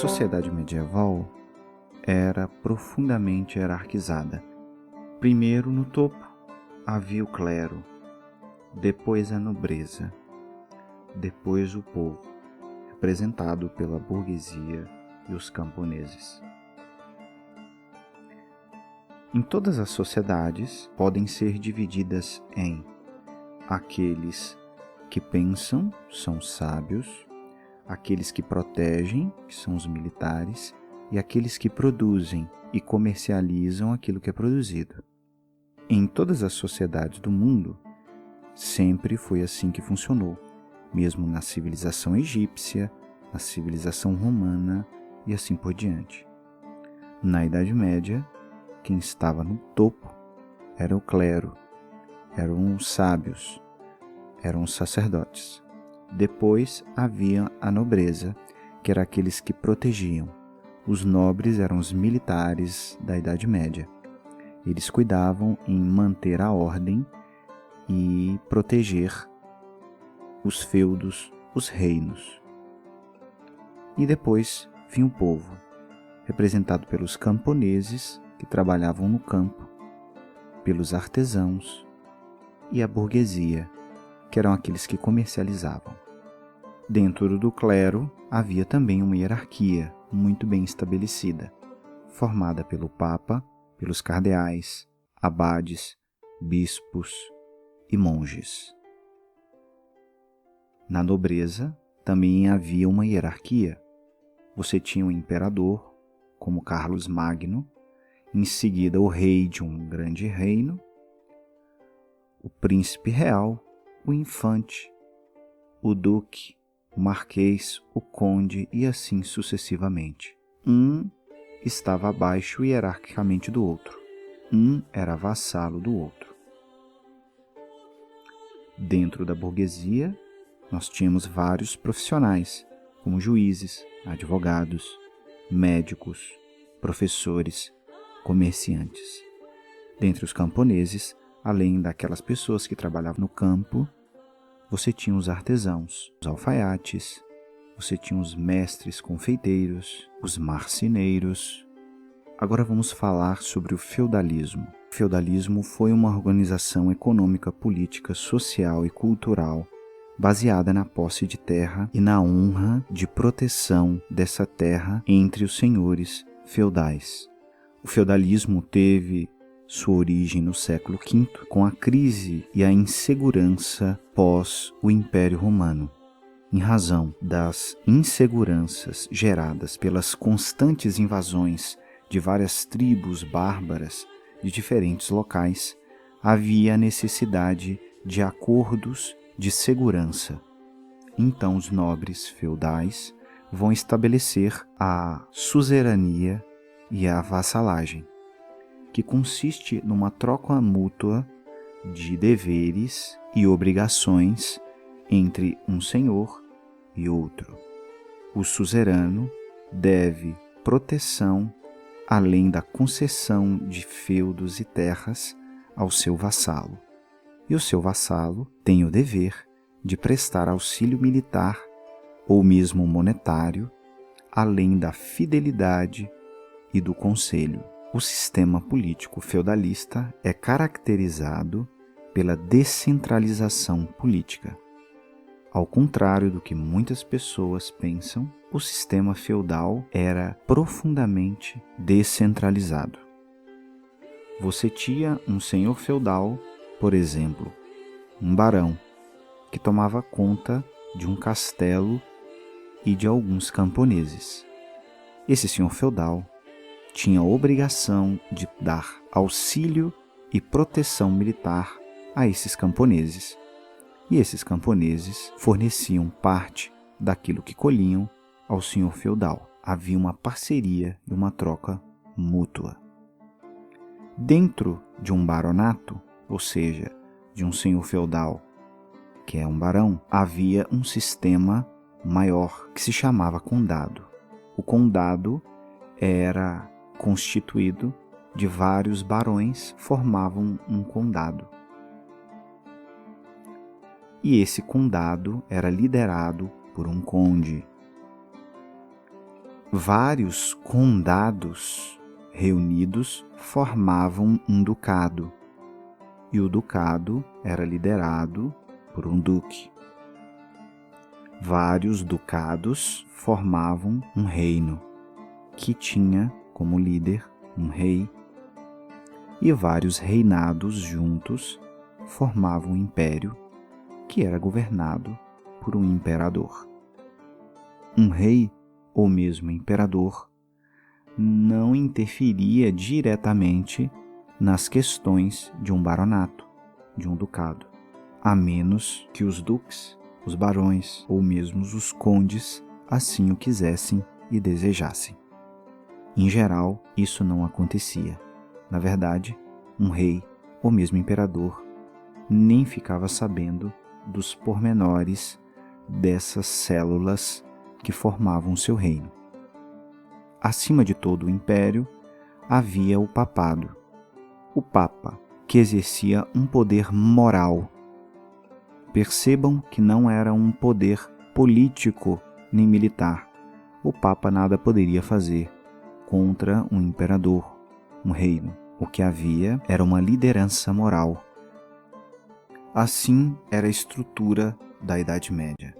sociedade medieval era profundamente hierarquizada. Primeiro, no topo, havia o clero, depois a nobreza, depois o povo, representado pela burguesia e os camponeses. Em todas as sociedades podem ser divididas em aqueles que pensam, são sábios, aqueles que protegem, que são os militares, e aqueles que produzem e comercializam aquilo que é produzido. Em todas as sociedades do mundo, sempre foi assim que funcionou, mesmo na civilização egípcia, na civilização romana e assim por diante. Na Idade Média, quem estava no topo era o clero, eram os sábios, eram os sacerdotes. Depois havia a nobreza, que era aqueles que protegiam. Os nobres eram os militares da Idade Média. Eles cuidavam em manter a ordem e proteger os feudos, os reinos. E depois vinha o povo, representado pelos camponeses, que trabalhavam no campo, pelos artesãos, e a burguesia, que eram aqueles que comercializavam. Dentro do clero havia também uma hierarquia muito bem estabelecida, formada pelo Papa, pelos cardeais, abades, bispos e monges. Na nobreza também havia uma hierarquia. Você tinha o imperador, como Carlos Magno, em seguida o rei de um grande reino, o príncipe real, o infante, o duque, o marquês, o conde e assim sucessivamente. Um estava abaixo hierarquicamente do outro. Um era vassalo do outro. Dentro da burguesia, nós tínhamos vários profissionais, como juízes, advogados, médicos, professores, comerciantes. Dentre os camponeses, além daquelas pessoas que trabalhavam no campo, você tinha os artesãos, os alfaiates, você tinha os mestres confeiteiros, os marceneiros. Agora vamos falar sobre o feudalismo. O feudalismo foi uma organização econômica, política, social e cultural baseada na posse de terra e na honra de proteção dessa terra entre os senhores feudais. O feudalismo teve sua origem no século V, com a crise e a insegurança pós o Império Romano. Em razão das inseguranças geradas pelas constantes invasões de várias tribos bárbaras de diferentes locais, havia a necessidade de acordos de segurança. Então os nobres feudais vão estabelecer a suzerania e a vassalagem, que consiste numa troca mútua de deveres e obrigações entre um senhor e outro. O suzerano deve proteção além da concessão de feudos e terras ao seu vassalo. E o seu vassalo tem o dever de prestar auxílio militar ou mesmo monetário, além da fidelidade e do conselho. O sistema político feudalista é caracterizado pela descentralização política. Ao contrário do que muitas pessoas pensam, o sistema feudal era profundamente descentralizado. Você tinha um senhor feudal, por exemplo, um barão, que tomava conta de um castelo e de alguns camponeses. Esse senhor feudal tinha a obrigação de dar auxílio e proteção militar a esses camponeses. E esses camponeses forneciam parte daquilo que colhiam ao senhor feudal. Havia uma parceria e uma troca mútua. Dentro de um baronato, ou seja, de um senhor feudal, que é um barão, havia um sistema maior que se chamava condado. O condado era constituído de vários barões, formavam um condado. E esse condado era liderado por um conde. Vários condados reunidos formavam um ducado, e o ducado era liderado por um duque. Vários ducados formavam um reino, que tinha como líder um rei, e vários reinados juntos formavam um império, que era governado por um imperador. Um rei, ou mesmo imperador, não interferia diretamente nas questões de um baronato, de um ducado, a menos que os duques, os barões ou mesmo os condes assim o quisessem e desejassem. Em geral, isso não acontecia. Na verdade, um rei ou mesmo imperador nem ficava sabendo dos pormenores dessas células que formavam seu reino. Acima de todo o império havia o papado, o papa, que exercia um poder moral. Percebam que não era um poder político nem militar. O papa nada poderia fazer contra um imperador, um reino. O que havia era uma liderança moral. Assim era a estrutura da Idade Média.